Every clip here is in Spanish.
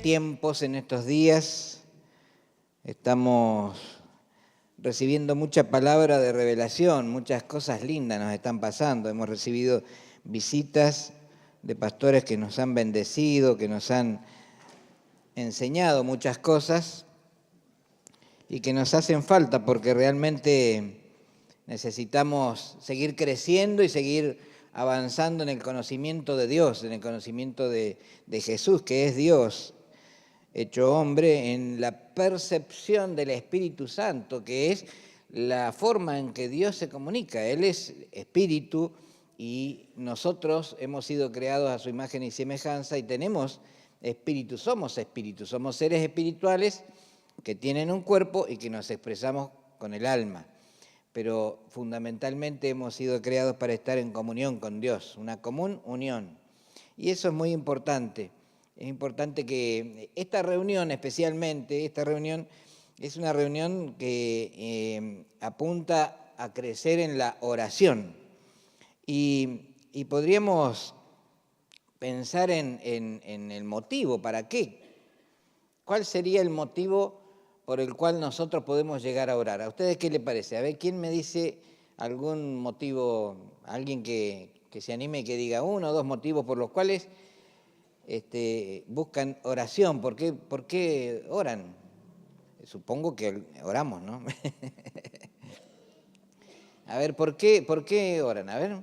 tiempos, en estos días, estamos recibiendo mucha palabra de revelación, muchas cosas lindas nos están pasando. Hemos recibido visitas de pastores que nos han bendecido, que nos han enseñado muchas cosas y que nos hacen falta porque realmente necesitamos seguir creciendo y seguir avanzando en el conocimiento de Dios, en el conocimiento de Jesús, que es Dios hecho hombre, en la percepción del Espíritu Santo, que es la forma en que Dios se comunica. Él es espíritu y nosotros hemos sido creados a su imagen y semejanza y tenemos espíritu, somos seres espirituales que tienen un cuerpo y que nos expresamos con el alma. Pero fundamentalmente hemos sido creados para estar en comunión con Dios, una común unión. Y eso es muy importante. Es importante que esta reunión especialmente, es una reunión que apunta a crecer en la oración. Y podríamos pensar en el motivo, ¿para qué? ¿Cuál sería el motivo por el cual nosotros podemos llegar a orar? ¿A ustedes qué les parece? A ver, ¿quién me dice algún motivo, alguien que se anime y que diga uno o dos motivos por los cuales buscan oración? ¿Por qué oran? Supongo que oramos, ¿no? A ver, ¿por qué oran? A ver.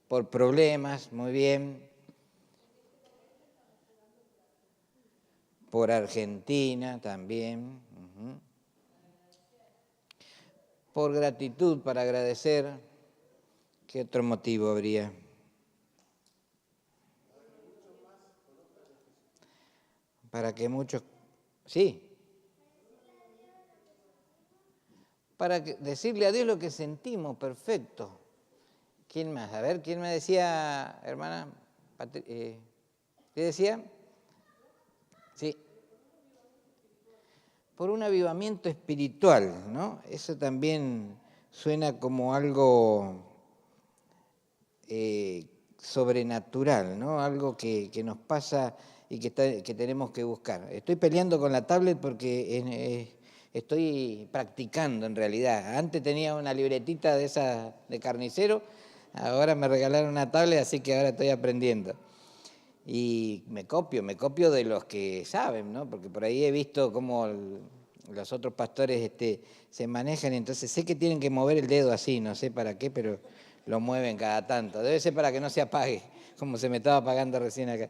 Por problemas, muy bien. Por Argentina también. Por gratitud, para agradecer. ¿Qué otro motivo habría? Para que muchos... Sí. Para decirle a Dios lo que sentimos, perfecto. ¿Quién más? A ver, ¿quién me decía, hermana? ¿Qué decía? Sí. Por un avivamiento espiritual, ¿no? Eso también suena como algo sobrenatural, ¿no? Algo que nos pasa y que tenemos que buscar. Estoy peleando con la tablet porque estoy practicando en realidad. Antes tenía una libretita de esa de carnicero, ahora me regalaron una tablet, así que ahora estoy aprendiendo. Y me copio de los que saben, ¿no? Porque por ahí he visto cómo los otros pastores se manejan, y entonces sé que tienen que mover el dedo así, no sé para qué, pero lo mueven cada tanto. Debe ser para que no se apague, como se me estaba apagando recién acá.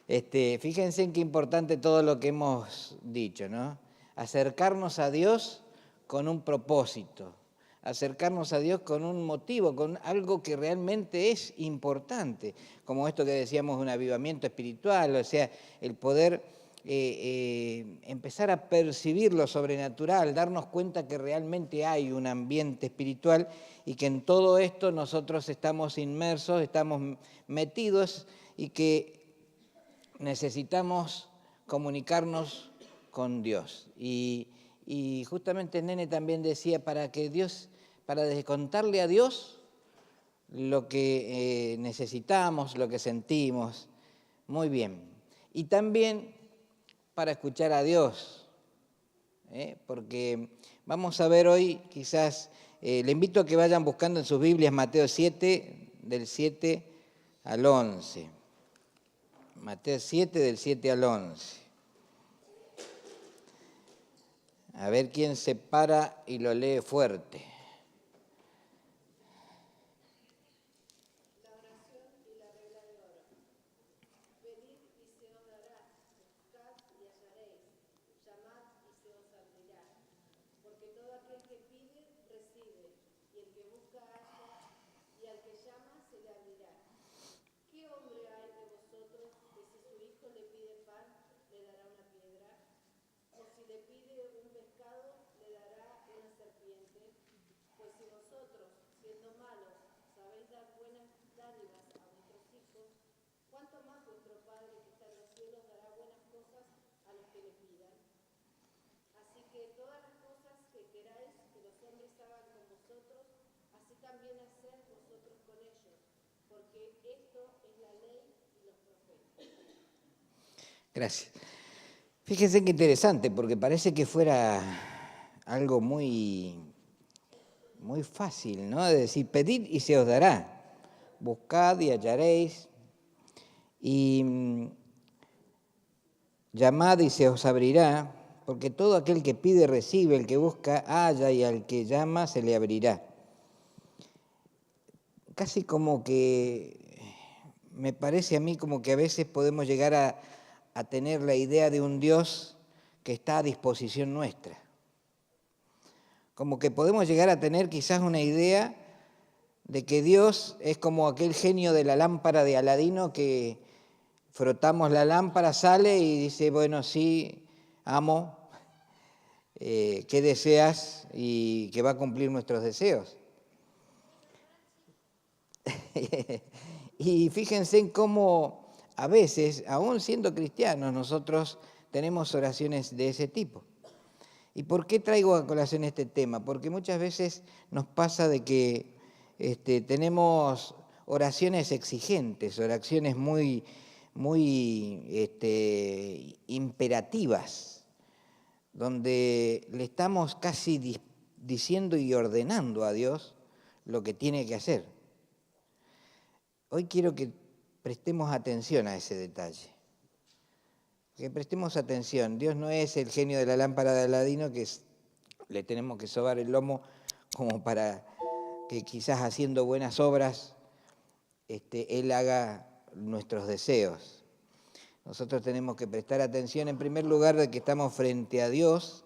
Fíjense en qué importante todo lo que hemos dicho, ¿no? Acercarnos a Dios con un propósito, acercarnos a Dios con un motivo, con algo que realmente es importante, como esto que decíamos, un avivamiento espiritual, o sea, el poder empezar a percibir lo sobrenatural, darnos cuenta que realmente hay un ambiente espiritual y que en todo esto nosotros estamos inmersos, estamos metidos y que necesitamos comunicarnos con Dios. Y justamente el nene también decía, para contarle a Dios lo que necesitamos, lo que sentimos. Muy bien. Y también para escuchar a Dios, porque vamos a ver hoy, quizás, le invito a que vayan buscando en sus Biblias Mateo 7, del 7 al 11. Mateo 7, del 7 al 11. A ver quién se para y lo lee fuerte. Gracias. Fíjense qué interesante, porque parece que fuera algo muy, muy fácil, ¿no? De decir, pedid y se os dará, buscad y hallaréis, y llamad y se os abrirá, porque todo aquel que pide recibe, el que busca halla, y al que llama se le abrirá. Casi como que, me parece a mí como que a veces podemos llegar a tener la idea de un Dios que está a disposición nuestra. Como que podemos llegar a tener quizás una idea de que Dios es como aquel genio de la lámpara de Aladino que frotamos la lámpara, sale y dice, bueno, sí, amo, ¿qué deseas? Y que va a cumplir nuestros deseos. Y fíjense en cómo a veces, aún siendo cristianos, nosotros tenemos oraciones de ese tipo. ¿Y por qué traigo a colación este tema? Porque muchas veces nos pasa de que tenemos oraciones exigentes, oraciones muy imperativas, donde le estamos casi diciendo y ordenando a Dios lo que tiene que hacer. Hoy quiero que prestemos atención a ese detalle. Que prestemos atención. Dios no es el genio de la lámpara de Aladino que le tenemos que sobar el lomo como para que quizás haciendo buenas obras Él haga nuestros deseos. Nosotros tenemos que prestar atención en primer lugar de que estamos frente a Dios,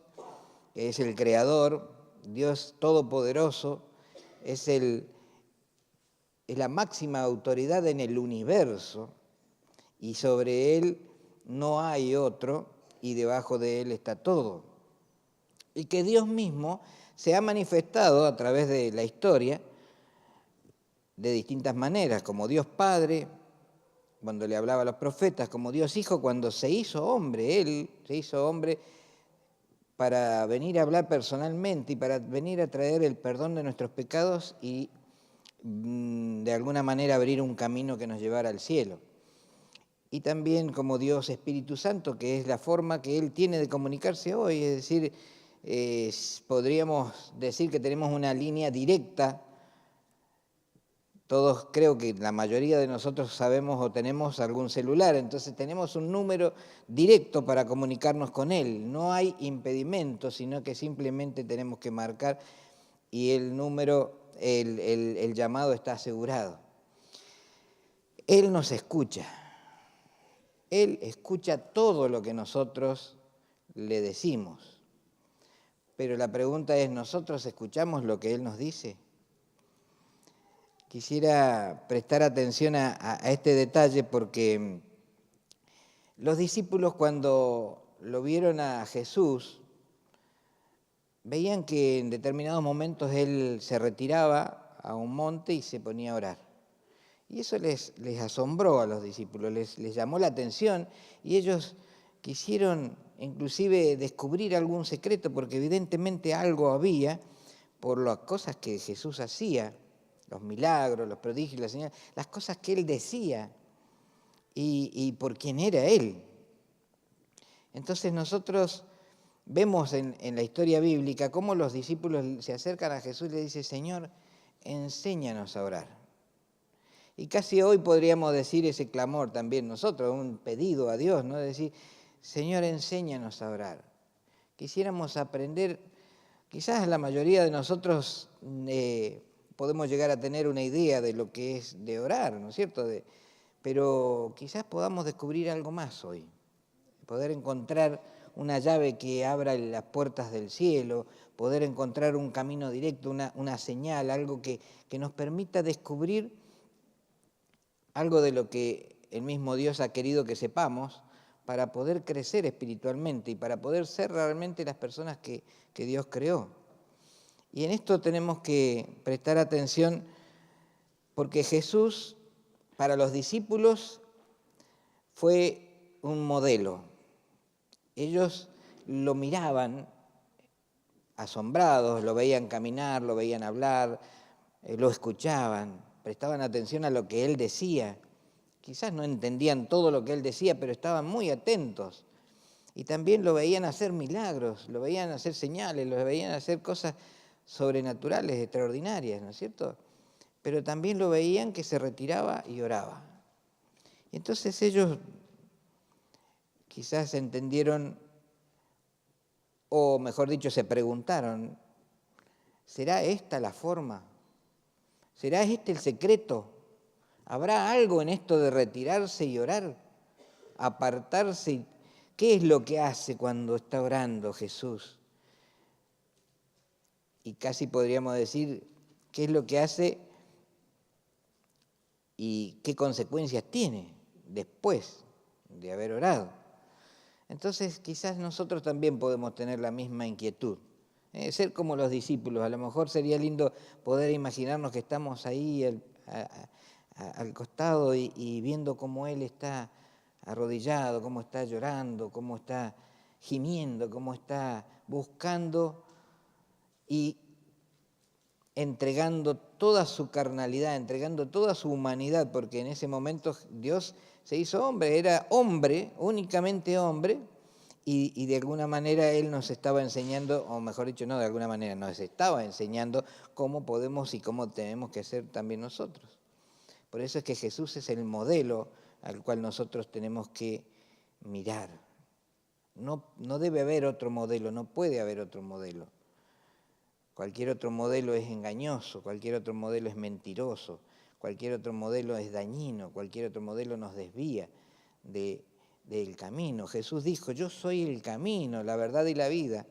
que es el Creador, Dios Todopoderoso, es la máxima autoridad en el universo y sobre Él no hay otro y debajo de Él está todo. Y que Dios mismo se ha manifestado a través de la historia de distintas maneras, como Dios Padre, cuando le hablaba a los profetas, como Dios Hijo, cuando se hizo hombre, Él se hizo hombre para venir a hablar personalmente y para venir a traer el perdón de nuestros pecados y de alguna manera abrir un camino que nos llevara al cielo. Y también como Dios Espíritu Santo, que es la forma que Él tiene de comunicarse hoy, es decir, podríamos decir que tenemos una línea directa. Todos, creo que la mayoría de nosotros sabemos o tenemos algún celular, entonces tenemos un número directo para comunicarnos con Él. No hay impedimento, sino que simplemente tenemos que marcar y el número, el llamado está asegurado. Él nos escucha. Él escucha todo lo que nosotros le decimos. Pero la pregunta es, ¿nosotros escuchamos lo que Él nos dice? Quisiera prestar atención a este detalle porque los discípulos cuando lo vieron a Jesús, veían que en determinados momentos Él se retiraba a un monte y se ponía a orar. Y eso les asombró a los discípulos, les llamó la atención y ellos quisieron inclusive descubrir algún secreto porque evidentemente algo había por las cosas que Jesús hacía, los milagros, los prodigios, las señales, las cosas que Él decía y por quién era Él. Entonces nosotros vemos en la historia bíblica cómo los discípulos se acercan a Jesús y le dicen, Señor, enséñanos a orar. Y casi hoy podríamos decir ese clamor también nosotros, un pedido a Dios, ¿no? De decir, Señor, enséñanos a orar. Quisiéramos aprender, quizás la mayoría de nosotros podemos llegar a tener una idea de lo que es de orar, ¿no es cierto? Pero quizás podamos descubrir algo más hoy, poder encontrar una llave que abra las puertas del cielo, poder encontrar un camino directo, una señal, algo que nos permita descubrir algo de lo que el mismo Dios ha querido que sepamos para poder crecer espiritualmente y para poder ser realmente las personas que Dios creó. Y en esto tenemos que prestar atención porque Jesús para los discípulos fue un modelo. Ellos lo miraban asombrados, lo veían caminar, lo veían hablar, lo escuchaban, prestaban atención a lo que Él decía. quizás no entendían todo lo que él decía, pero estaban muy atentos. Y también lo veían hacer milagros, lo veían hacer señales, lo veían hacer cosas sobrenaturales, extraordinarias, ¿no es cierto? Pero también lo veían que se retiraba y oraba. Y entonces ellos quizás entendieron, o mejor dicho, se preguntaron, ¿será esta la forma? ¿Será este el secreto? ¿Habrá algo en esto de retirarse y orar? ¿Apartarse? ¿Qué es lo que hace cuando está orando Jesús? Y casi podríamos decir, ¿qué es lo que hace y qué consecuencias tiene después de haber orado? Entonces quizás nosotros también podemos tener la misma inquietud, ser como los discípulos. A lo mejor sería lindo poder imaginarnos que estamos ahí al costado y viendo cómo Él está arrodillado, cómo está llorando, cómo está gimiendo, cómo está buscando y entregando toda su carnalidad, entregando toda su humanidad, porque en ese momento Dios se hizo hombre, era hombre, únicamente hombre, y de alguna manera Él nos estaba enseñando, o mejor dicho, no de alguna manera, nos estaba enseñando cómo podemos y cómo tenemos que hacer también nosotros. Por eso es que Jesús es el modelo al cual nosotros tenemos que mirar. No debe haber otro modelo, no puede haber otro modelo. Cualquier otro modelo es engañoso, cualquier otro modelo es mentiroso, cualquier otro modelo es dañino, cualquier otro modelo nos desvía del camino. Jesús dijo, yo soy el camino, la verdad y la vida.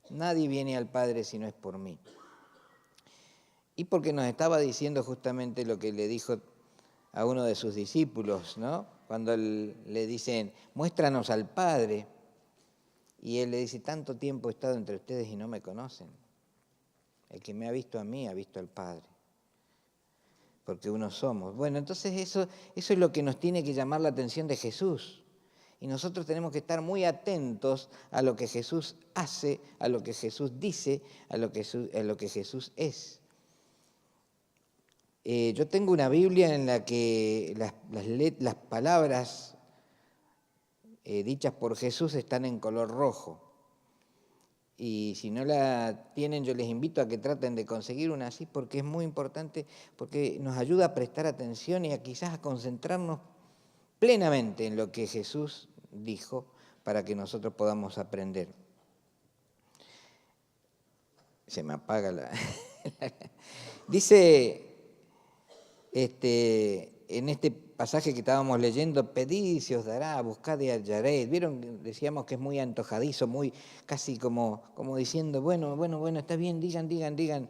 Nadie viene al Padre si no es por mí. Y porque nos estaba diciendo justamente lo que le dijo a uno de sus discípulos, ¿no? Cuando le dicen, muéstranos al Padre. Y él le dice, tanto tiempo he estado entre ustedes y no me conocen. El que me ha visto a mí ha visto al Padre, porque uno somos. Bueno, entonces eso es lo que nos tiene que llamar la atención de Jesús. Y nosotros tenemos que estar muy atentos a lo que Jesús hace, a lo que Jesús dice, a lo que Jesús es. Yo tengo una Biblia en la que las palabras dichas por Jesús están en color rojo. Y si no la tienen, yo les invito a que traten de conseguir una así, porque es muy importante, porque nos ayuda a prestar atención y a quizás a concentrarnos plenamente en lo que Jesús dijo para que nosotros podamos aprender. Se me apaga la... Dice en este pasaje que estábamos leyendo, pedid y se os dará, buscad y hallaréis. ¿Vieron? Decíamos que es muy antojadizo, muy casi como diciendo, bueno, está bien, digan,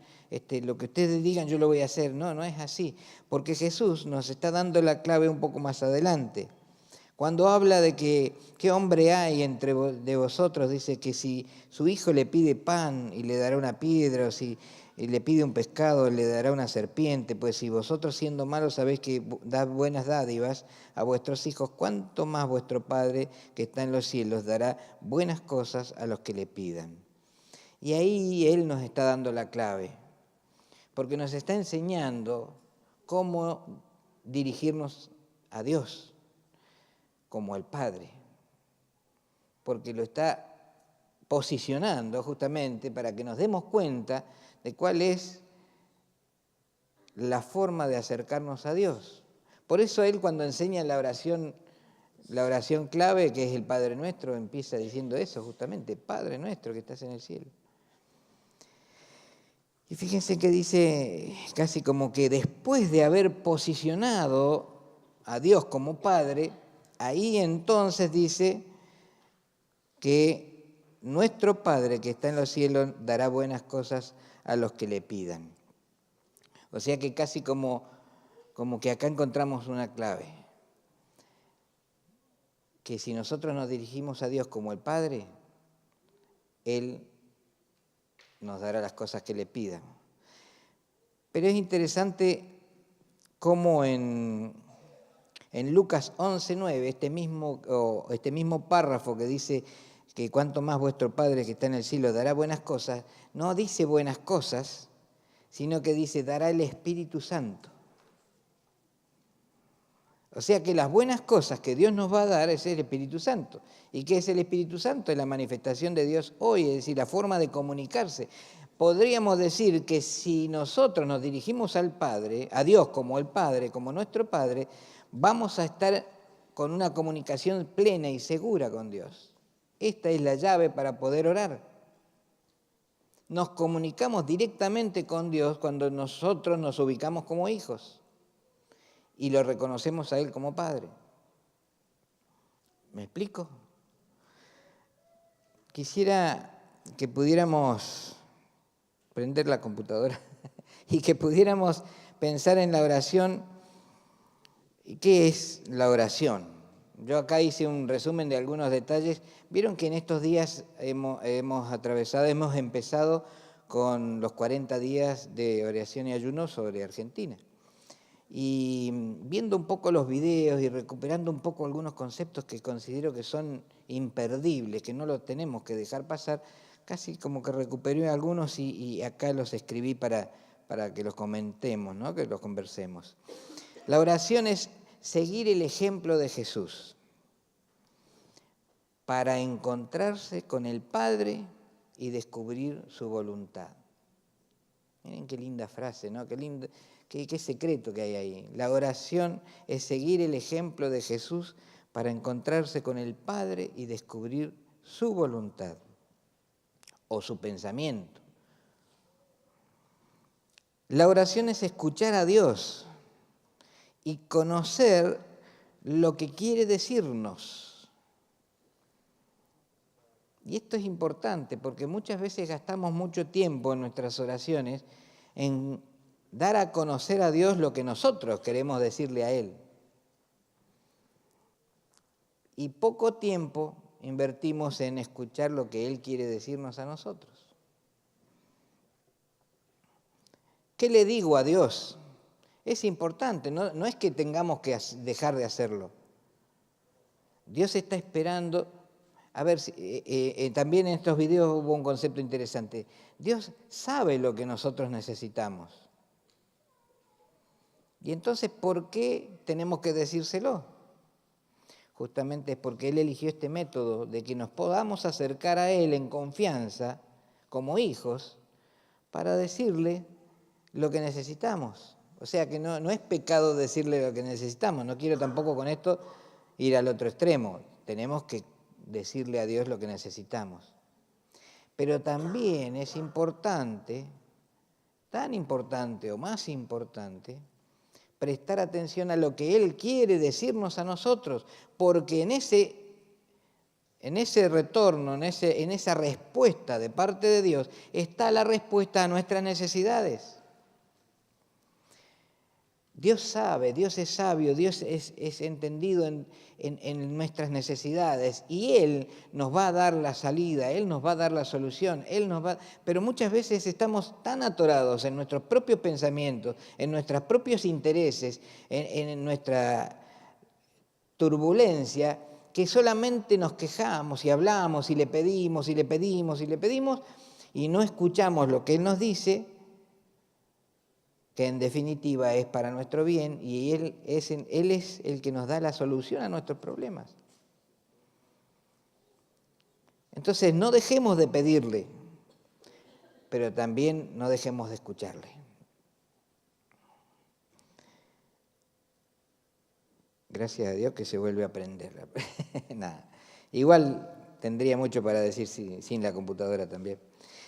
lo que ustedes digan yo lo voy a hacer. No es así, porque Jesús nos está dando la clave un poco más adelante. Cuando habla de que qué hombre hay de vosotros, dice que si su hijo le pide pan y le dará una piedra, o si le pide un pescado le dará una serpiente, pues si vosotros siendo malos sabéis que dad buenas dádivas a vuestros hijos, ¿cuánto más vuestro Padre que está en los cielos dará buenas cosas a los que le pidan? Y ahí Él nos está dando la clave, porque nos está enseñando cómo dirigirnos a Dios como el Padre, porque lo está posicionando justamente para que nos demos cuenta de cuál es la forma de acercarnos a Dios. Por eso Él cuando enseña la oración clave, que es el Padre Nuestro, empieza diciendo eso justamente, Padre Nuestro que estás en el cielo. Y fíjense que dice casi como que después de haber posicionado a Dios como Padre, ahí entonces dice que nuestro Padre que está en los cielos dará buenas cosas a los que le pidan. O sea que casi como que acá encontramos una clave. Que si nosotros nos dirigimos a Dios como el Padre, Él nos dará las cosas que le pidan. Pero es interesante cómo en Lucas 11:9, este mismo párrafo que dice que cuanto más vuestro Padre que está en el cielo dará buenas cosas, no dice buenas cosas, sino que dice dará el Espíritu Santo. O sea que las buenas cosas que Dios nos va a dar es el Espíritu Santo. ¿Y qué es el Espíritu Santo? Es la manifestación de Dios hoy, es decir, la forma de comunicarse. Podríamos decir que si nosotros nos dirigimos al Padre, a Dios como el Padre, como nuestro Padre, vamos a estar con una comunicación plena y segura con Dios. Esta es la llave para poder orar. Nos comunicamos directamente con Dios cuando nosotros nos ubicamos como hijos y lo reconocemos a Él como Padre. ¿Me explico? Quisiera que pudiéramos prender la computadora y que pudiéramos pensar en la oración. ¿Qué es la oración? Yo acá hice un resumen de algunos detalles. Vieron que en estos días hemos empezado con los 40 días de oración y ayuno sobre Argentina. Y viendo un poco los videos y recuperando un poco algunos conceptos que considero que son imperdibles, que no los tenemos que dejar pasar, casi como que recuperé algunos y acá los escribí para que los comentemos, ¿no? Que los conversemos. La oración es seguir el ejemplo de Jesús para encontrarse con el Padre y descubrir su voluntad. Miren qué linda frase, ¿no? Qué secreto que hay ahí. La oración es seguir el ejemplo de Jesús para encontrarse con el Padre y descubrir su voluntad o su pensamiento. La oración es escuchar a Dios y conocer lo que quiere decirnos. Y esto es importante porque muchas veces gastamos mucho tiempo en nuestras oraciones en dar a conocer a Dios lo que nosotros queremos decirle a Él. Y poco tiempo invertimos en escuchar lo que Él quiere decirnos a nosotros. ¿Qué le digo a Dios? Es importante, no es que tengamos que dejar de hacerlo. Dios está esperando. A ver, también en estos videos hubo un concepto interesante. Dios sabe lo que nosotros necesitamos. Y entonces, ¿por qué tenemos que decírselo? Justamente es porque Él eligió este método de que nos podamos acercar a Él en confianza, como hijos, para decirle lo que necesitamos. O sea que no es pecado decirle lo que necesitamos. No quiero tampoco con esto ir al otro extremo. Tenemos que decirle a Dios lo que necesitamos. Pero también es importante, tan importante o más importante, prestar atención a lo que Él quiere decirnos a nosotros, porque en ese retorno, en esa respuesta de parte de Dios, está la respuesta a nuestras necesidades. Dios sabe, Dios es sabio, Dios es entendido en nuestras necesidades y Él nos va a dar la salida, Él nos va a dar la solución, pero muchas veces estamos tan atorados en nuestros propios pensamientos, en nuestros propios intereses, en nuestra turbulencia, que solamente nos quejamos y hablamos y le pedimos y le pedimos y le pedimos y no escuchamos lo que Él nos dice, que en definitiva es para nuestro bien y Él es el que nos da la solución a nuestros problemas. Entonces no dejemos de pedirle, pero también no dejemos de escucharle. Gracias a Dios que se vuelve a aprender. Nada. Igual tendría mucho para decir sin la computadora también.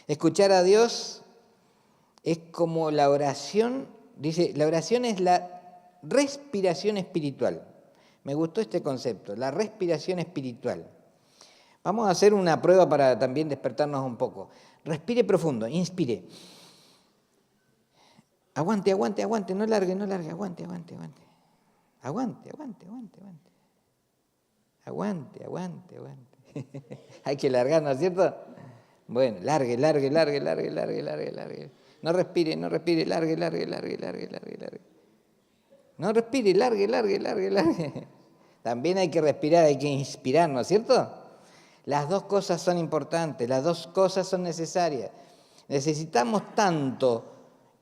Escuchar a Dios es como la oración, dice, la oración es la respiración espiritual. Me gustó este concepto, la respiración espiritual. Vamos a hacer una prueba para también despertarnos un poco. Respire profundo, inspire. Aguante, aguante, aguante, no largue, aguante, aguante, aguante. Aguante, aguante, aguante, aguante. Aguante, aguante, aguante. Hay que largar, ¿no es cierto? Bueno, largue. No respire, largue. No respire, largue. También hay que respirar, hay que inspirar, ¿no es cierto? Las dos cosas son importantes, las dos cosas son necesarias. Necesitamos tanto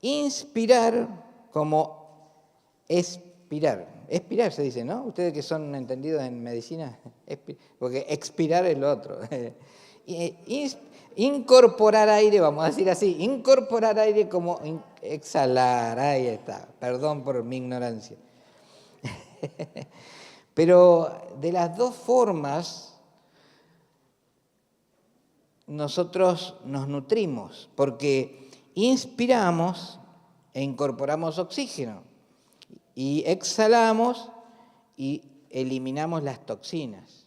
inspirar como expirar. expirar se dice, ¿no? Ustedes que son entendidos en medicina, porque expirar es lo otro. Incorporar aire, vamos a decir así, incorporar aire como exhalar, ahí está, perdón por mi ignorancia. Pero de las dos formas nosotros nos nutrimos, porque inspiramos e incorporamos oxígeno y exhalamos y eliminamos las toxinas.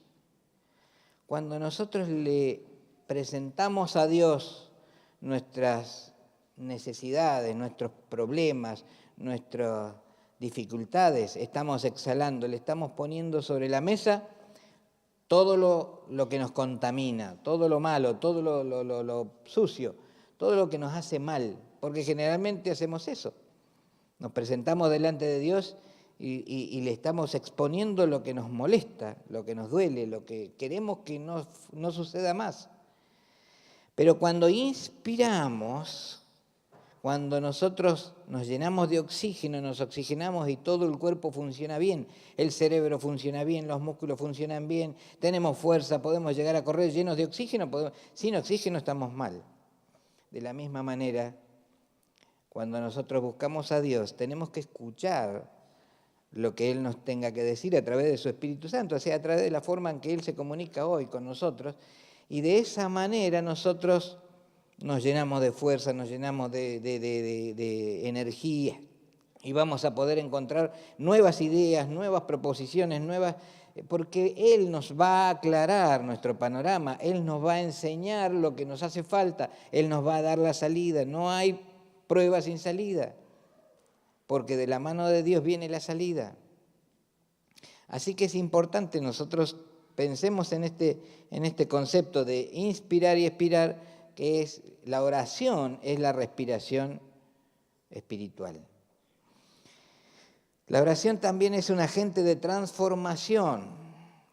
Cuando nosotros le presentamos a Dios nuestras necesidades, nuestros problemas, nuestras dificultades, estamos exhalando, le estamos poniendo sobre la mesa todo lo que nos contamina, todo lo malo, todo lo sucio, todo lo que nos hace mal, porque generalmente hacemos eso. Nos presentamos delante de Dios y le estamos exponiendo lo que nos molesta, lo que nos duele, lo que queremos que no suceda más. Pero cuando inspiramos, cuando nosotros nos llenamos de oxígeno, nos oxigenamos y todo el cuerpo funciona bien, el cerebro funciona bien, los músculos funcionan bien, tenemos fuerza, podemos llegar a correr llenos de oxígeno, sin oxígeno estamos mal. De la misma manera, cuando nosotros buscamos a Dios, tenemos que escuchar lo que Él nos tenga que decir a través de su Espíritu Santo, o sea, a través de la forma en que Él se comunica hoy con nosotros, y de esa manera nosotros nos llenamos de fuerza, nos llenamos de energía y vamos a poder encontrar nuevas ideas, nuevas proposiciones, porque Él nos va a aclarar nuestro panorama, Él nos va a enseñar lo que nos hace falta, Él nos va a dar la salida. No hay prueba sin salida, porque de la mano de Dios viene la salida. Así que es importante nosotros pensemos en este concepto de inspirar y expirar, que es la oración, es la respiración espiritual. La oración también es un agente de transformación,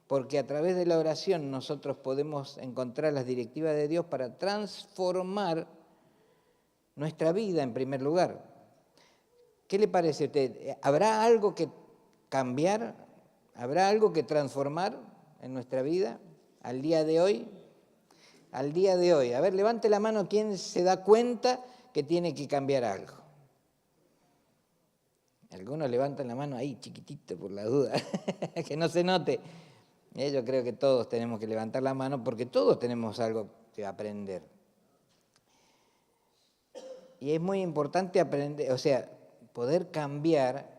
porque a través de la oración nosotros podemos encontrar las directivas de Dios para transformar nuestra vida en primer lugar. ¿Qué le parece a usted? ¿Habrá algo que cambiar? ¿Habrá algo que transformar en nuestra vida al día de hoy? Al día de hoy. A ver, levante la mano quien se da cuenta que tiene que cambiar algo. Algunos levantan la mano ahí, chiquitito, por la duda, que no se note. Yo creo que todos tenemos que levantar la mano porque todos tenemos algo que aprender. Y es muy importante aprender, o sea, poder cambiar,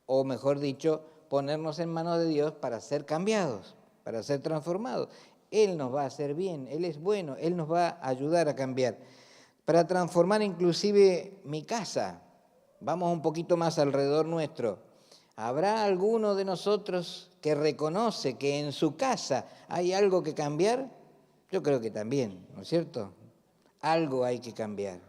o mejor dicho, ponernos en manos de Dios para ser cambiados, para ser transformados. Él nos va a hacer bien, Él es bueno, Él nos va a ayudar a cambiar. Para transformar inclusive mi casa, vamos un poquito más alrededor nuestro. ¿Habrá alguno de nosotros que reconoce que en su casa hay algo que cambiar? Yo creo que también, ¿no es cierto? Algo hay que cambiar.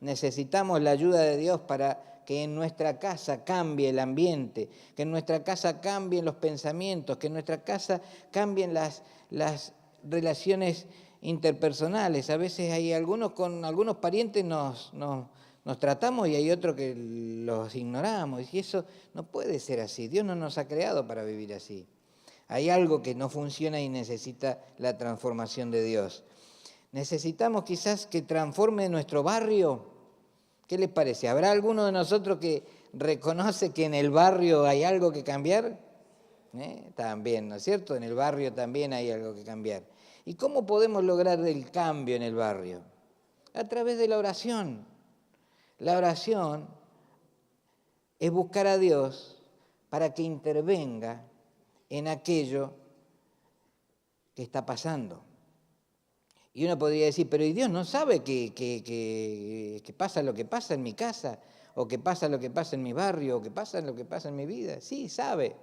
Necesitamos la ayuda de Dios para que en nuestra casa cambie el ambiente, que en nuestra casa cambien los pensamientos, que en nuestra casa cambien las relaciones interpersonales. A veces hay con algunos parientes nos tratamos y hay otros que los ignoramos. Y eso no puede ser así. Dios no nos ha creado para vivir así. Hay algo que no funciona y necesita la transformación de Dios. Necesitamos quizás que transforme nuestro barrio. ¿Qué les parece? ¿Habrá alguno de nosotros que reconoce que en el barrio hay algo que cambiar? También, ¿no es cierto? En el barrio también hay algo que cambiar. ¿Y cómo podemos lograr el cambio en el barrio? A través de la oración. La oración es buscar a Dios para que intervenga en aquello que está pasando. Y uno podría decir, pero ¿y Dios no sabe que pasa lo que pasa en mi casa? ¿O que pasa lo que pasa en mi barrio? ¿O que pasa lo que pasa en mi vida? Sí, sabe.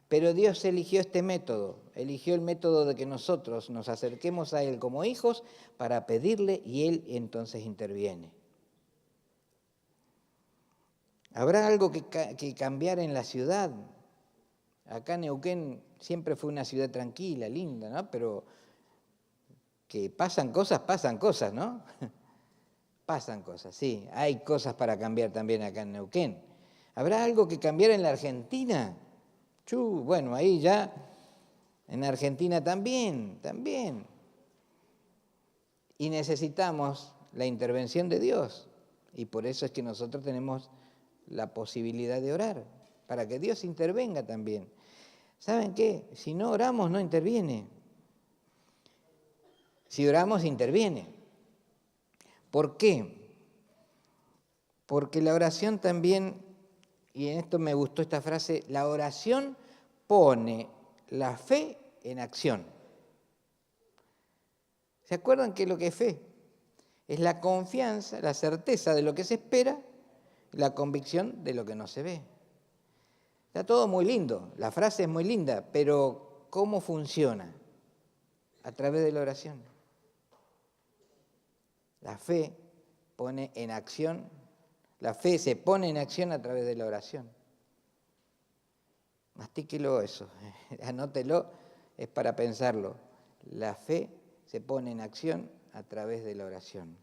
Pero Dios eligió este método. Eligió el método de que nosotros nos acerquemos a Él como hijos para pedirle y Él entonces interviene. ¿Habrá algo que cambiar en la ciudad? Acá Neuquén siempre fue una ciudad tranquila, linda, ¿no? Pero que pasan cosas, ¿no? Pasan cosas, sí. Hay cosas para cambiar también acá en Neuquén. ¿Habrá algo que cambiar en la Argentina? Bueno, ahí ya, en Argentina también. Y necesitamos la intervención de Dios. Y por eso es que nosotros tenemos la posibilidad de orar, para que Dios intervenga también. ¿Saben qué? Si no oramos, no interviene. Si oramos, interviene. ¿Por qué? Porque la oración también, y en esto me gustó esta frase, la oración pone la fe en acción. ¿Se acuerdan qué es lo que es fe? Es la confianza, la certeza de lo que se espera, la convicción de lo que no se ve. Está todo muy lindo, la frase es muy linda, pero ¿cómo funciona? A través de la oración. La fe pone en acción, la fe se pone en acción a través de la oración. Mastíquelo eso, anótelo, es para pensarlo. La fe se pone en acción a través de la oración.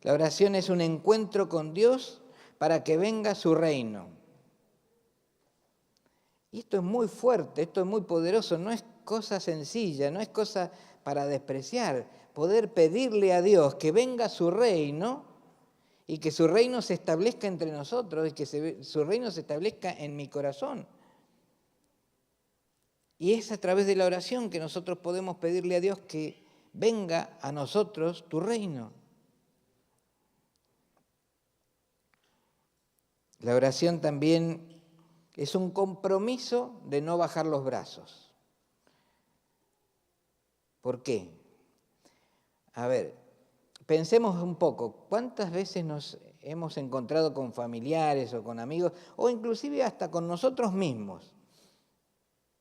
La oración es un encuentro con Dios para que venga su reino. Y esto es muy fuerte, esto es muy poderoso, no es cosa sencilla, no es cosa para despreciar. Poder pedirle a Dios que venga su reino y que su reino se establezca entre nosotros y que su reino se establezca en mi corazón. Y es a través de la oración que nosotros podemos pedirle a Dios que venga a nosotros tu reino. La oración también es un compromiso de no bajar los brazos. ¿Por qué? A ver, pensemos un poco, ¿cuántas veces nos hemos encontrado con familiares o con amigos, o inclusive hasta con nosotros mismos?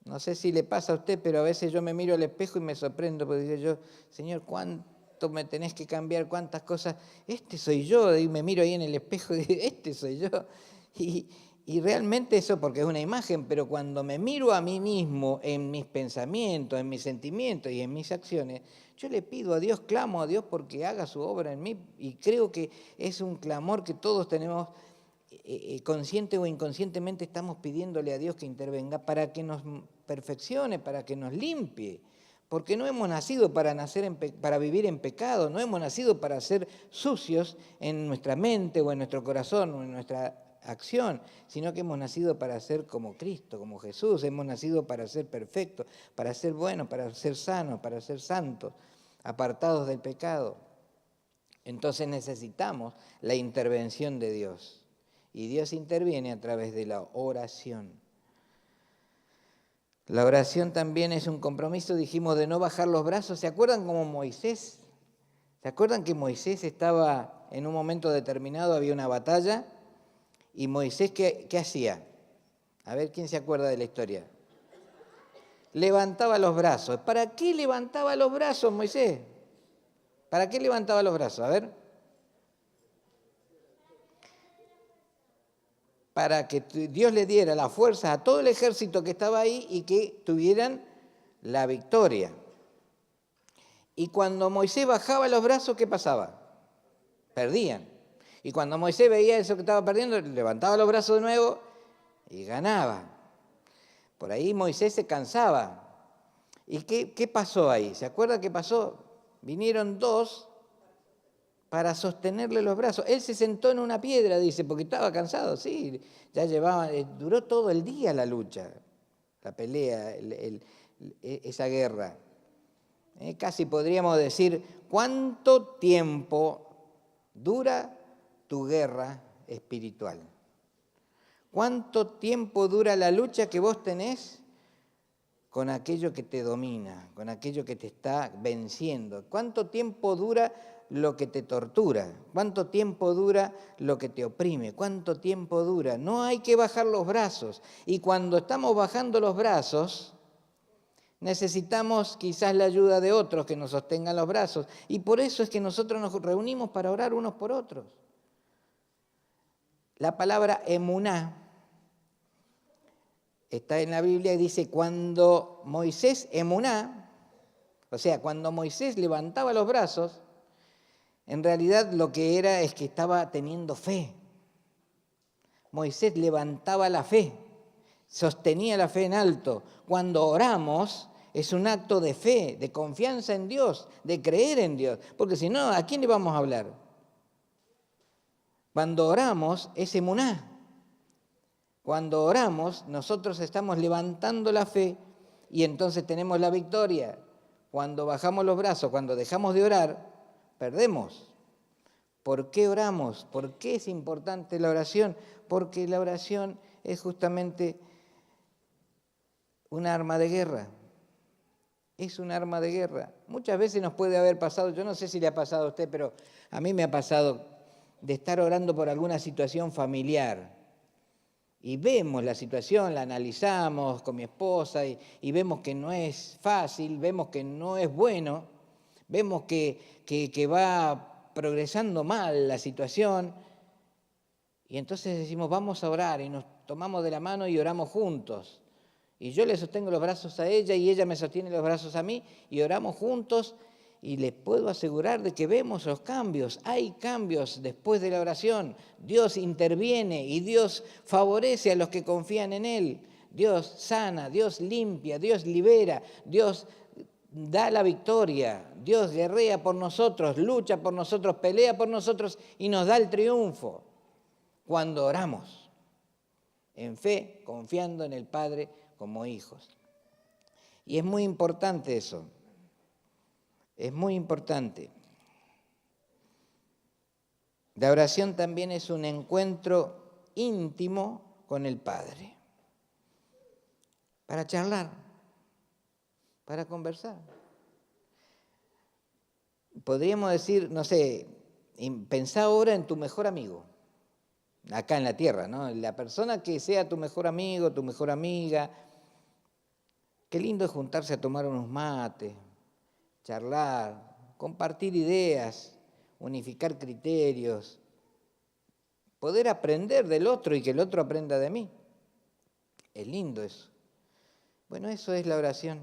No sé si le pasa a usted, pero a veces yo me miro al espejo y me sorprendo, porque digo yo, Señor, ¿cuánto me tenés que cambiar? ¿Cuántas cosas? Este soy yo, y me miro ahí en el espejo y digo, este soy yo. Y realmente eso porque es una imagen, pero cuando me miro a mí mismo en mis pensamientos, en mis sentimientos y en mis acciones, yo le pido a Dios, clamo a Dios porque haga su obra en mí, y creo que es un clamor que todos tenemos, consciente o inconscientemente estamos pidiéndole a Dios que intervenga para que nos perfeccione, para que nos limpie. Porque no hemos nacido para vivir en pecado, no hemos nacido para ser sucios en nuestra mente o en nuestro corazón o en nuestra acción, sino que hemos nacido para ser como Cristo, como Jesús, hemos nacido para ser perfectos, para ser buenos, para ser sanos, para ser santos, apartados del pecado. Entonces necesitamos la intervención de Dios. Y Dios interviene a través de la oración. La oración también es un compromiso, dijimos, de no bajar los brazos. ¿Se acuerdan como Moisés? ¿Se acuerdan que Moisés estaba en un momento determinado, había una batalla? ¿Y Moisés qué hacía? A ver, ¿quién se acuerda de la historia? Levantaba los brazos. ¿Para qué levantaba los brazos, Moisés? ¿Para qué levantaba los brazos? A ver. Para que Dios le diera la fuerza a todo el ejército que estaba ahí y que tuvieran la victoria. Y cuando Moisés bajaba los brazos, ¿qué pasaba? Perdían. Y cuando Moisés veía eso que estaba perdiendo, levantaba los brazos de nuevo y ganaba. Por ahí Moisés se cansaba. ¿Y qué pasó ahí? ¿Se acuerda qué pasó? Vinieron dos para sostenerle los brazos. Él se sentó en una piedra, dice, porque estaba cansado, sí, ya duró todo el día la lucha, la pelea, esa guerra. Casi podríamos decir, ¿cuánto tiempo dura tu guerra espiritual? ¿Cuánto tiempo dura la lucha que vos tenés con aquello que te domina, con aquello que te está venciendo? ¿Cuánto tiempo dura lo que te tortura? ¿Cuánto tiempo dura lo que te oprime? ¿Cuánto tiempo dura? No hay que bajar los brazos. Y cuando estamos bajando los brazos, necesitamos quizás la ayuda de otros que nos sostengan los brazos. Y por eso es que nosotros nos reunimos para orar unos por otros. La palabra emuná está en la Biblia y dice, cuando Moisés emuná, o sea, cuando Moisés levantaba los brazos, en realidad lo que era es que estaba teniendo fe. Moisés levantaba la fe, sostenía la fe en alto. Cuando oramos es un acto de fe, de confianza en Dios, de creer en Dios, porque si no, ¿a quién le vamos a hablar? Cuando oramos es emuná. Cuando oramos, nosotros estamos levantando la fe y entonces tenemos la victoria. Cuando bajamos los brazos, cuando dejamos de orar, perdemos. ¿Por qué oramos? ¿Por qué es importante la oración? Porque la oración es justamente un arma de guerra. Es un arma de guerra. Muchas veces nos puede haber pasado, yo no sé si le ha pasado a usted, pero a mí me ha pasado de estar orando por alguna situación familiar. Y vemos la situación, la analizamos con mi esposa y vemos que no es fácil, vemos que no es bueno, vemos que va progresando mal la situación. Y entonces decimos, vamos a orar y nos tomamos de la mano y oramos juntos. Y yo le sostengo los brazos a ella y ella me sostiene los brazos a mí y oramos juntos. Y les puedo asegurar de que vemos los cambios. Hay cambios después de la oración. Dios interviene y Dios favorece a los que confían en Él. Dios sana, Dios limpia, Dios libera, Dios da la victoria. Dios guerrea por nosotros, lucha por nosotros, pelea por nosotros y nos da el triunfo cuando oramos en fe, confiando en el Padre como hijos. Y es muy importante eso. Es muy importante. La oración también es un encuentro íntimo con el Padre. Para charlar, para conversar. Podríamos decir, no sé, pensá ahora en tu mejor amigo, acá en la tierra, ¿no? La persona que sea tu mejor amigo, tu mejor amiga. Qué lindo es juntarse a tomar unos mates, charlar, compartir ideas, unificar criterios, poder aprender del otro y que el otro aprenda de mí. Es lindo eso. Bueno, eso es la oración.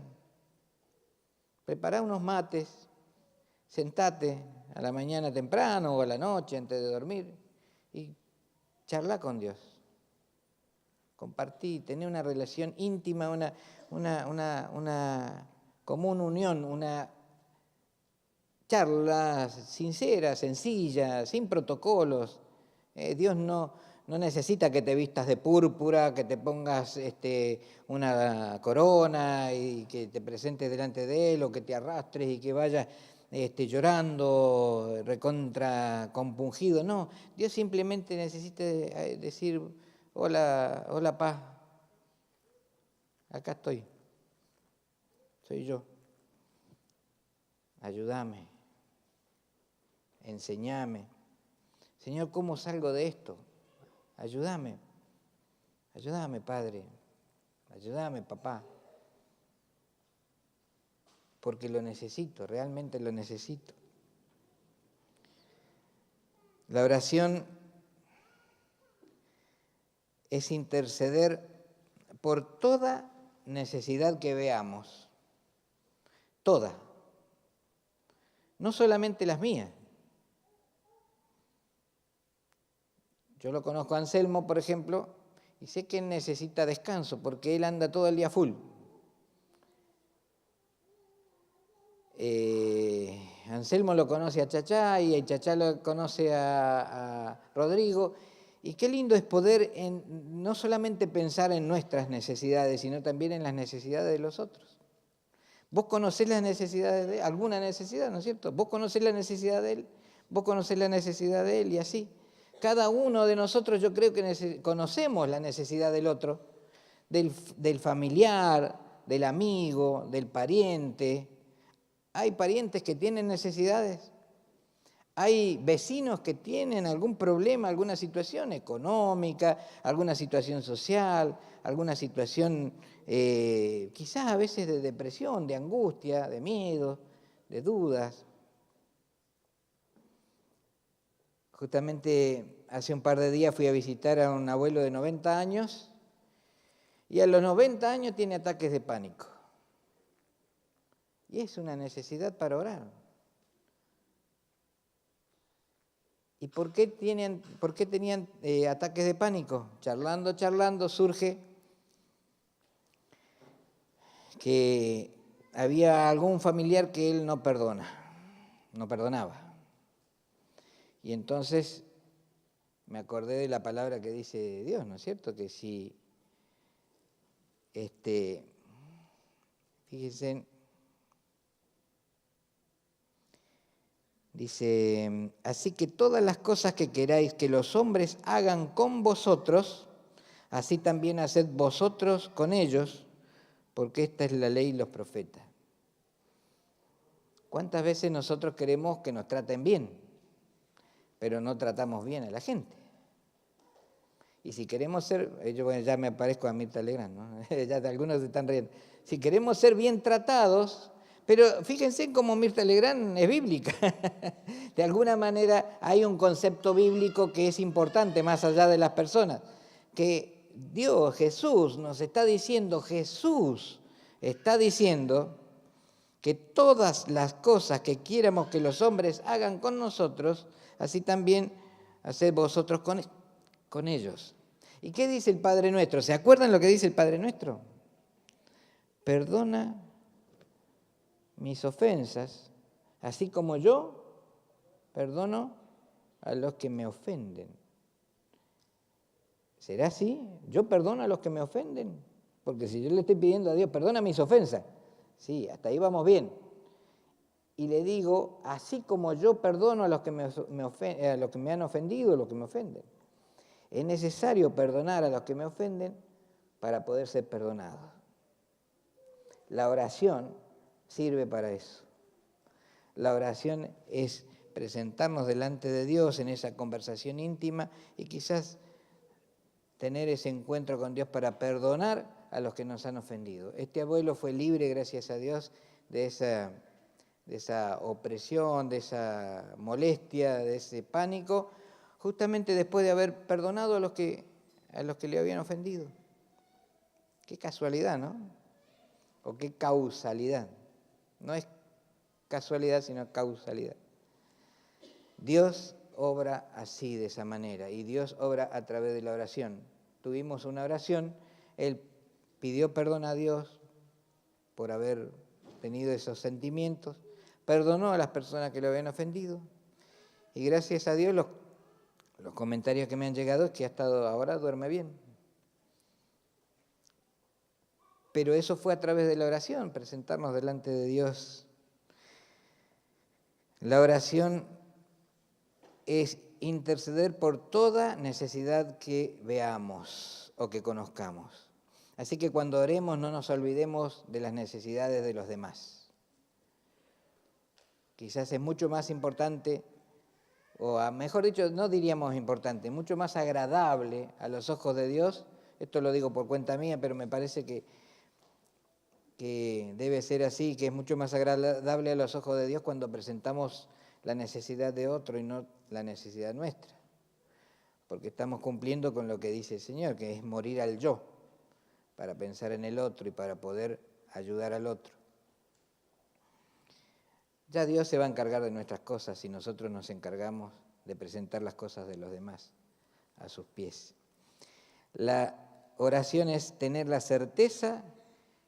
Prepará unos mates, sentate a la mañana temprano o a la noche antes de dormir y charlá con Dios. Compartí, tené una relación íntima, una común unión, una charla sincera, sencilla, sin protocolos. Dios no necesita que te vistas de púrpura, que te pongas una corona y que te presentes delante de Él o que te arrastres y que vayas llorando, recontra compungido. No, Dios simplemente necesita decir, hola paz, acá estoy, soy yo, ayúdame, enséñame. Señor, ¿cómo salgo de esto? Ayúdame, Padre, ayúdame, papá, porque lo necesito, realmente lo necesito. La oración es interceder por toda necesidad que veamos, toda, no solamente las mías. Yo lo conozco a Anselmo, por ejemplo, y sé que necesita descanso porque él anda todo el día full. Anselmo lo conoce a Chachá y Chachá lo conoce a Rodrigo. Y qué lindo es poder no solamente pensar en nuestras necesidades, sino también en las necesidades de los otros. Vos conocés las necesidades de alguna necesidad, ¿no es cierto? Vos conocés la necesidad de él, vos conocés la necesidad de él y así. Cada uno de nosotros yo creo que conocemos la necesidad del otro, del familiar, del amigo, del pariente. Hay parientes que tienen necesidades. Hay vecinos que tienen algún problema, alguna situación económica, alguna situación social, alguna situación quizás a veces de depresión, de angustia, de miedo, de dudas. Justamente hace un par de días fui a visitar a un abuelo de 90 años y a los 90 años tiene ataques de pánico. Y es una necesidad para orar. ¿Y por qué tenían ataques de pánico? Charlando, surge que había algún familiar que él no perdonaba. Y entonces me acordé de la palabra que dice Dios, ¿no es cierto? Que si, fíjense, dice, así que todas las cosas que queráis que los hombres hagan con vosotros, así también haced vosotros con ellos, porque esta es la ley y los profetas. ¿Cuántas veces nosotros queremos que nos traten bien, pero no tratamos bien a la gente? Y si queremos ser, bueno, ya me parezco a Mirta Legrand, ¿no? Ya algunos se están riendo. Si queremos ser bien tratados, pero fíjense cómo Mirta Legrand es bíblica. De alguna manera hay un concepto bíblico que es importante más allá de las personas, que Dios, Jesús, nos está diciendo, que todas las cosas que quiéramos que los hombres hagan con nosotros, así también haced vosotros con ellos. ¿Y qué dice el Padre Nuestro? ¿Se acuerdan lo que dice el Padre Nuestro? Perdona mis ofensas, así como yo perdono a los que me ofenden. ¿Será así? ¿Yo perdono a los que me ofenden? Porque si yo le estoy pidiendo a Dios, perdona mis ofensas, sí, hasta ahí vamos bien. Y le digo, así como yo perdono a los que a los que me han ofendido, a los que me ofenden. Es necesario perdonar a los que me ofenden para poder ser perdonado. La oración sirve para eso. La oración es presentarnos delante de Dios en esa conversación íntima y quizás tener ese encuentro con Dios para perdonar a los que nos han ofendido. Este abuelo fue libre, gracias a Dios, de esa opresión, de esa molestia, de ese pánico, justamente después de haber perdonado a los que le habían ofendido. Qué casualidad, ¿no? O qué causalidad. No es casualidad, sino causalidad. Dios obra así, de esa manera, y Dios obra a través de la oración. Tuvimos una oración, él pidió perdón a Dios por haber tenido esos sentimientos, perdonó a las personas que lo habían ofendido, y gracias a Dios los comentarios que me han llegado es que ahora duerme bien. Pero eso fue a través de la oración, presentarnos delante de Dios. La oración es interceder por toda necesidad que veamos o que conozcamos. Así que cuando oremos no nos olvidemos de las necesidades de los demás. Quizás es mucho más importante, mejor dicho, no diríamos importante, mucho más agradable a los ojos de Dios, esto lo digo por cuenta mía, pero me parece que debe ser así, que es mucho más agradable a los ojos de Dios cuando presentamos la necesidad de otro y no la necesidad nuestra. Porque estamos cumpliendo con lo que dice el Señor, que es morir al yo, para pensar en el otro y para poder ayudar al otro. Ya Dios se va a encargar de nuestras cosas y nosotros nos encargamos de presentar las cosas de los demás a sus pies. La oración es tener la certeza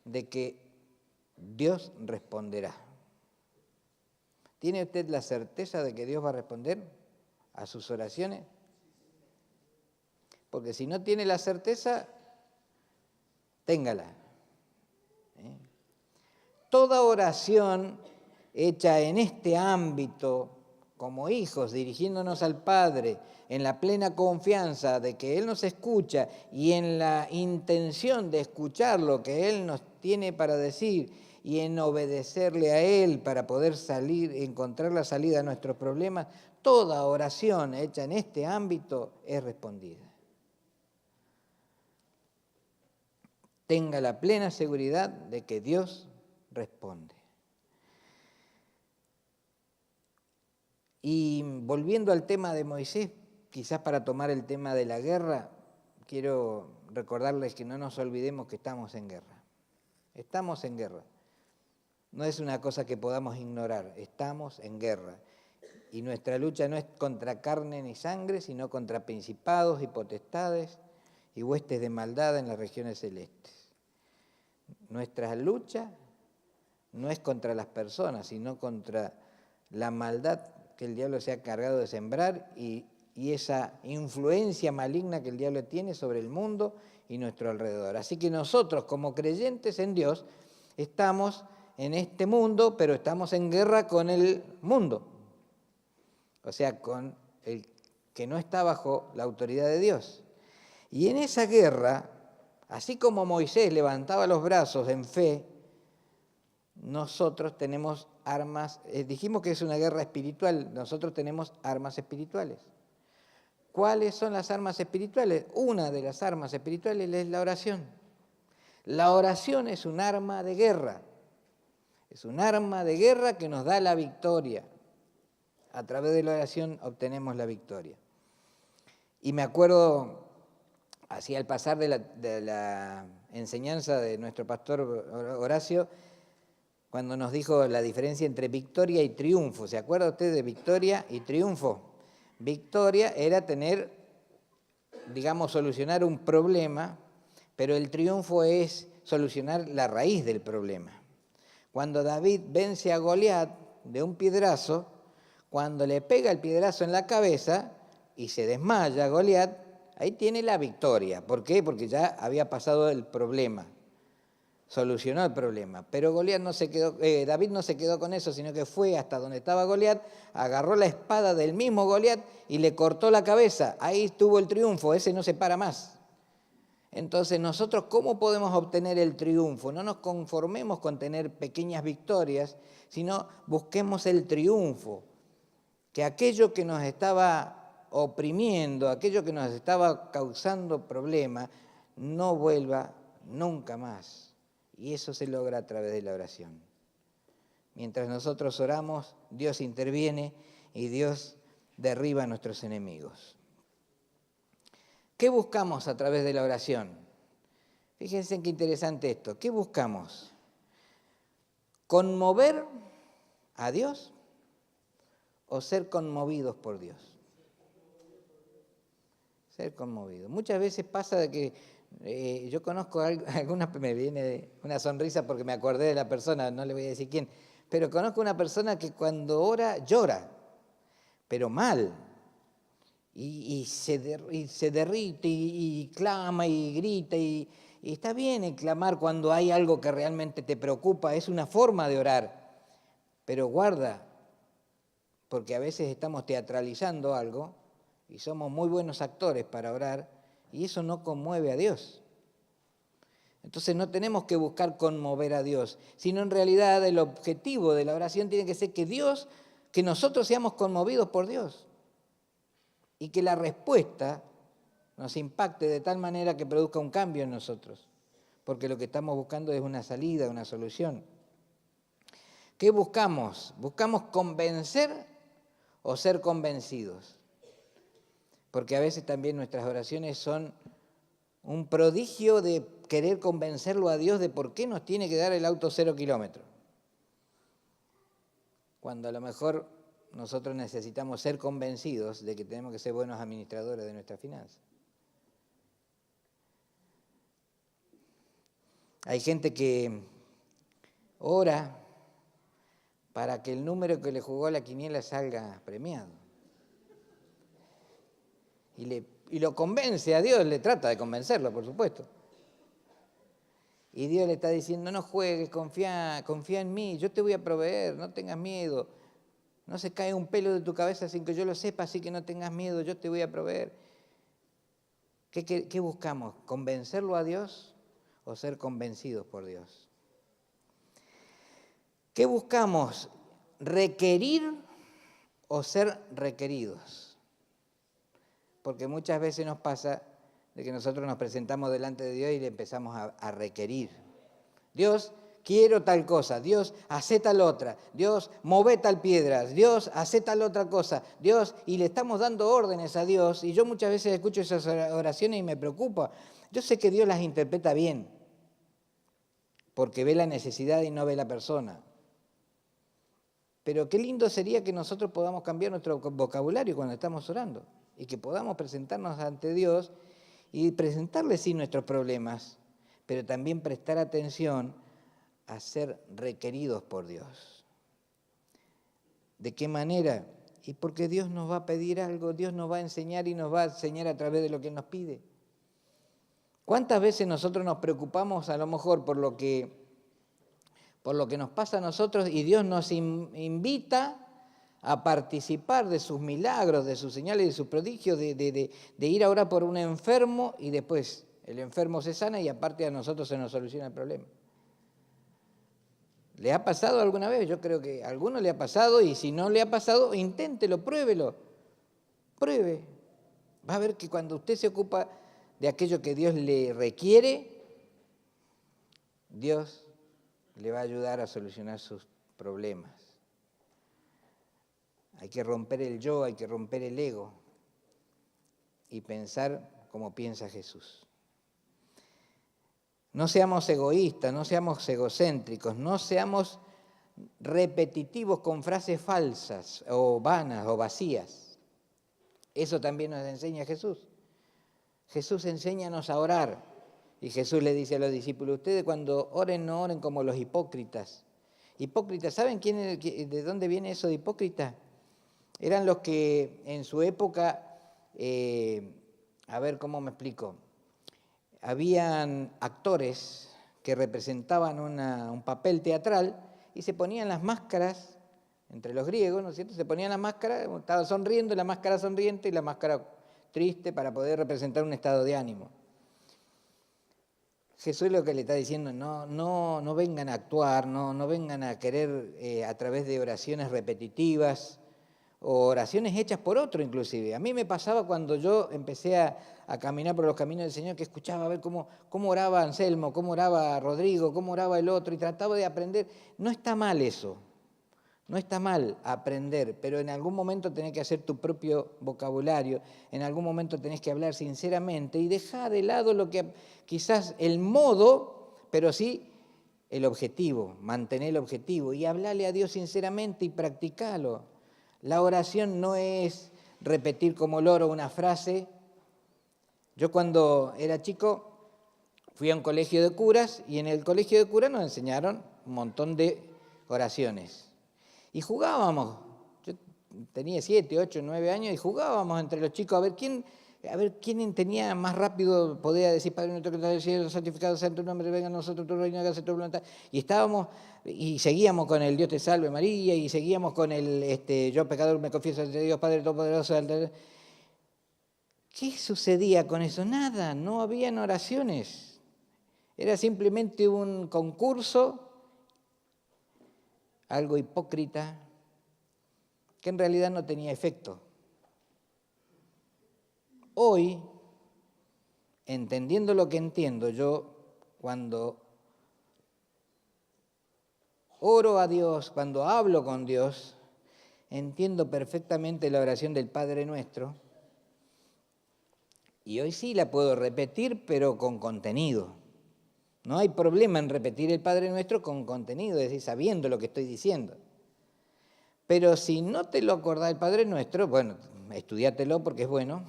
de que Dios responderá. ¿Tiene usted la certeza de que Dios va a responder a sus oraciones? Porque si no tiene la certeza, téngala. Toda oración hecha en este ámbito, como hijos, dirigiéndonos al Padre, en la plena confianza de que Él nos escucha y en la intención de escuchar lo que Él nos tiene para decir y en obedecerle a Él para poder encontrar la salida a nuestros problemas, toda oración hecha en este ámbito es respondida. Tenga la plena seguridad de que Dios responde. Y volviendo al tema de Moisés, quizás para tomar el tema de la guerra, quiero recordarles que no nos olvidemos que estamos en guerra. Estamos en guerra. No es una cosa que podamos ignorar, estamos en guerra. Y nuestra lucha no es contra carne ni sangre, sino contra principados y potestades y huestes de maldad en las regiones celestes. Nuestra lucha no es contra las personas, sino contra la maldad que el diablo se ha cargado de sembrar y esa influencia maligna que el diablo tiene sobre el mundo y nuestro alrededor. Así que nosotros, como creyentes en Dios, estamos en este mundo, pero estamos en guerra con el mundo. O sea, con el que no está bajo la autoridad de Dios. Y en esa guerra, así como Moisés levantaba los brazos en fe, nosotros tenemos armas, dijimos que es una guerra espiritual, nosotros tenemos armas espirituales. ¿Cuáles son las armas espirituales? Una de las armas espirituales es la oración. La oración es un arma de guerra. Es un arma de guerra que nos da la victoria. A través de la oración obtenemos la victoria. Y me acuerdo, así al pasar de la enseñanza de nuestro pastor Horacio, cuando nos dijo la diferencia entre victoria y triunfo. ¿Se acuerda usted de victoria y triunfo? Victoria era tener, digamos, solucionar un problema, pero el triunfo es solucionar la raíz del problema. Cuando David vence a Goliat de un piedrazo, cuando le pega el piedrazo en la cabeza y se desmaya Goliat, ahí tiene la victoria. ¿Por qué? Porque ya había pasado el problema, solucionó el problema. Pero David no se quedó con eso, sino que fue hasta donde estaba Goliat, agarró la espada del mismo Goliat y le cortó la cabeza. Ahí estuvo el triunfo, ese no se para más. Entonces nosotros, ¿cómo podemos obtener el triunfo? No nos conformemos con tener pequeñas victorias, sino busquemos el triunfo. Que aquello que nos estaba oprimiendo, aquello que nos estaba causando problemas, no vuelva nunca más. Y eso se logra a través de la oración. Mientras nosotros oramos, Dios interviene y Dios derriba a nuestros enemigos. ¿Qué buscamos a través de la oración? Fíjense qué interesante esto. ¿Qué buscamos? ¿Conmover a Dios o ser conmovidos por Dios? Ser conmovidos. Muchas veces pasa de que yo conozco algunas, me viene una sonrisa porque me acordé de la persona, no le voy a decir quién, pero conozco una persona que cuando ora llora, pero mal. Y se derrite y clama y grita y está bien el clamar cuando hay algo que realmente te preocupa, es una forma de orar, pero guarda, porque a veces estamos teatralizando algo y somos muy buenos actores para orar y eso no conmueve a Dios. Entonces no tenemos que buscar conmover a Dios, sino en realidad el objetivo de la oración tiene que ser que nosotros seamos conmovidos por Dios. Y que la respuesta nos impacte de tal manera que produzca un cambio en nosotros. Porque lo que estamos buscando es una salida, una solución. ¿Qué buscamos? ¿Buscamos convencer o ser convencidos? Porque a veces también nuestras oraciones son un prodigio de querer convencerlo a Dios de por qué nos tiene que dar el auto 0 kilómetros. Cuando a lo mejor nosotros necesitamos ser convencidos de que tenemos que ser buenos administradores de nuestras finanzas. Hay gente que ora para que el número que le jugó a la quiniela salga premiado. Y lo convence a Dios, le trata de convencerlo, por supuesto. Y Dios le está diciendo, no juegues, confía en mí, yo te voy a proveer, no tengas miedo. No se cae un pelo de tu cabeza sin que yo lo sepa, así que no tengas miedo, yo te voy a proveer. ¿Qué buscamos? ¿Convencerlo a Dios o ser convencidos por Dios? ¿Qué buscamos? ¿Requerir o ser requeridos? Porque muchas veces nos pasa de que nosotros nos presentamos delante de Dios y le empezamos a requerir. Dios, quiero tal cosa, Dios, hacé tal otra, Dios, mové tal piedra, Dios, hacé tal otra cosa, Dios, y le estamos dando órdenes a Dios, y yo muchas veces escucho esas oraciones y me preocupa. Yo sé que Dios las interpreta bien, porque ve la necesidad y no ve la persona. Pero qué lindo sería que nosotros podamos cambiar nuestro vocabulario cuando estamos orando y que podamos presentarnos ante Dios y presentarle sí nuestros problemas, pero también prestar atención a ser requeridos por Dios. ¿De qué manera? Y porque Dios nos va a pedir algo, Dios nos va a enseñar y nos va a enseñar a través de lo que Él nos pide. ¿Cuántas veces nosotros nos preocupamos a lo mejor por lo que nos pasa a nosotros y Dios nos invita a participar de sus milagros, de sus señales, de sus prodigios, de ir a orar por un enfermo y después el enfermo se sana y aparte a nosotros se nos soluciona el problema? ¿Le ha pasado alguna vez? Yo creo que a alguno le ha pasado y si no le ha pasado, inténtelo, pruébelo, pruebe. Va a ver que cuando usted se ocupa de aquello que Dios le requiere, Dios le va a ayudar a solucionar sus problemas. Hay que romper el yo, hay que romper el ego y pensar como piensa Jesús. No seamos egoístas, no seamos egocéntricos, no seamos repetitivos con frases falsas o vanas o vacías. Eso también nos enseña Jesús. Jesús enséñanos a orar. Y Jesús le dice a los discípulos, ustedes cuando oren no oren como los hipócritas. Hipócritas, ¿saben de dónde viene eso de hipócrita? Eran los que en su época, a ver cómo me explico, habían actores que representaban un papel teatral y se ponían las máscaras, entre los griegos, ¿no es cierto? Se ponían las máscaras, estaban sonriendo, la máscara sonriente y la máscara triste para poder representar un estado de ánimo. Jesús lo que le está diciendo, no vengan a actuar, no vengan a querer a través de oraciones repetitivas o oraciones hechas por otro inclusive. A mí me pasaba cuando yo empecé a caminar por los caminos del Señor que escuchaba a ver cómo oraba Anselmo, cómo oraba Rodrigo, cómo oraba el otro y trataba de aprender. No está mal eso, no está mal aprender, pero en algún momento tenés que hacer tu propio vocabulario, en algún momento tenés que hablar sinceramente y dejar de lado lo que quizás el modo, pero sí el objetivo, mantener el objetivo y hablarle a Dios sinceramente y practicarlo. La oración no es repetir como loro una frase. Yo cuando era chico fui a un colegio de curas y en el colegio de curas nos enseñaron un montón de oraciones. Y jugábamos, yo tenía 7, 8, 9 años y jugábamos entre los chicos a ver quién tenía más rápido, podía decir, Padre nuestro que estás en el cielo, santificado sea tu nombre, venga a nosotros tu reino, hágase tu voluntad. Y estábamos, y seguíamos con el Dios te salve María, y seguíamos con el yo pecador me confieso ante Dios Padre Todopoderoso. ¿Qué sucedía con eso? Nada, no habían oraciones. Era simplemente un concurso, algo hipócrita, que en realidad no tenía efecto. Hoy, entendiendo lo que entiendo, yo cuando oro a Dios, cuando hablo con Dios, entiendo perfectamente la oración del Padre Nuestro y hoy sí la puedo repetir, pero con contenido. No hay problema en repetir el Padre Nuestro con contenido, es decir, sabiendo lo que estoy diciendo. Pero si no te lo acordás el Padre Nuestro, bueno, estudiátelo porque es bueno,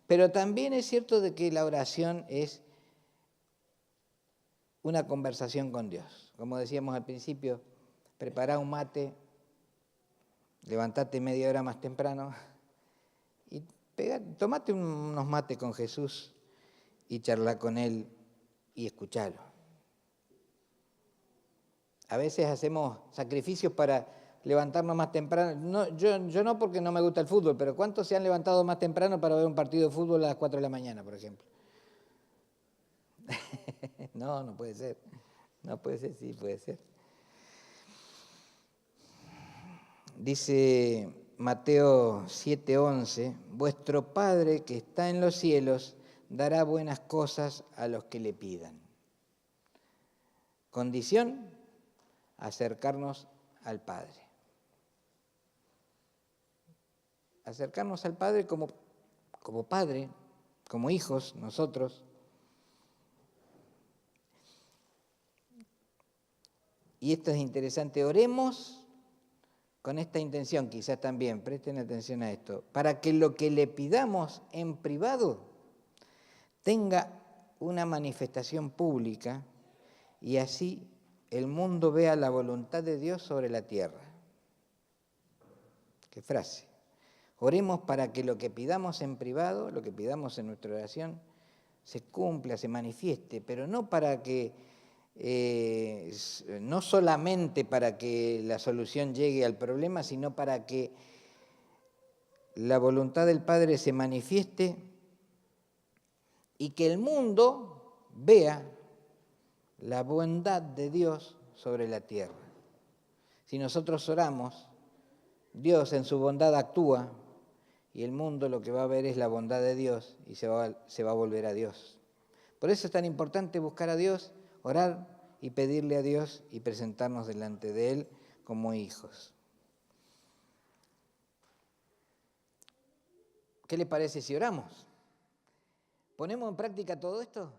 pero también es cierto de que la oración es una conversación con Dios. Como decíamos al principio, prepará un mate, levantate media hora más temprano y tomate unos mates con Jesús y charla con Él y escuchalo. A veces hacemos sacrificios para levantarnos más temprano. No, yo no porque no me gusta el fútbol, pero ¿cuántos se han levantado más temprano para ver un partido de fútbol a las 4 de la mañana, por ejemplo? No puede ser. No puede ser, sí puede ser. Dice Mateo 7:11, vuestro Padre que está en los cielos dará buenas cosas a los que le pidan. Condición, acercarnos al Padre. Acercarnos al Padre como Padre, como hijos, nosotros. Y esto es interesante, oremos con esta intención quizás también, presten atención a esto, para que lo que le pidamos en privado tenga una manifestación pública y así el mundo vea la voluntad de Dios sobre la tierra. ¿Qué frase? Oremos para que lo que pidamos en privado, lo que pidamos en nuestra oración, se cumpla, se manifieste, pero no para que, no solamente para que la solución llegue al problema, sino para que la voluntad del Padre se manifieste y que el mundo vea la bondad de Dios sobre la tierra. Si nosotros oramos, Dios en su bondad actúa y el mundo lo que va a ver es la bondad de Dios y se va a volver a Dios. Por eso es tan importante buscar a Dios, orar y pedirle a Dios y presentarnos delante de Él como hijos. ¿Qué le parece si oramos? ¿Ponemos en práctica todo esto?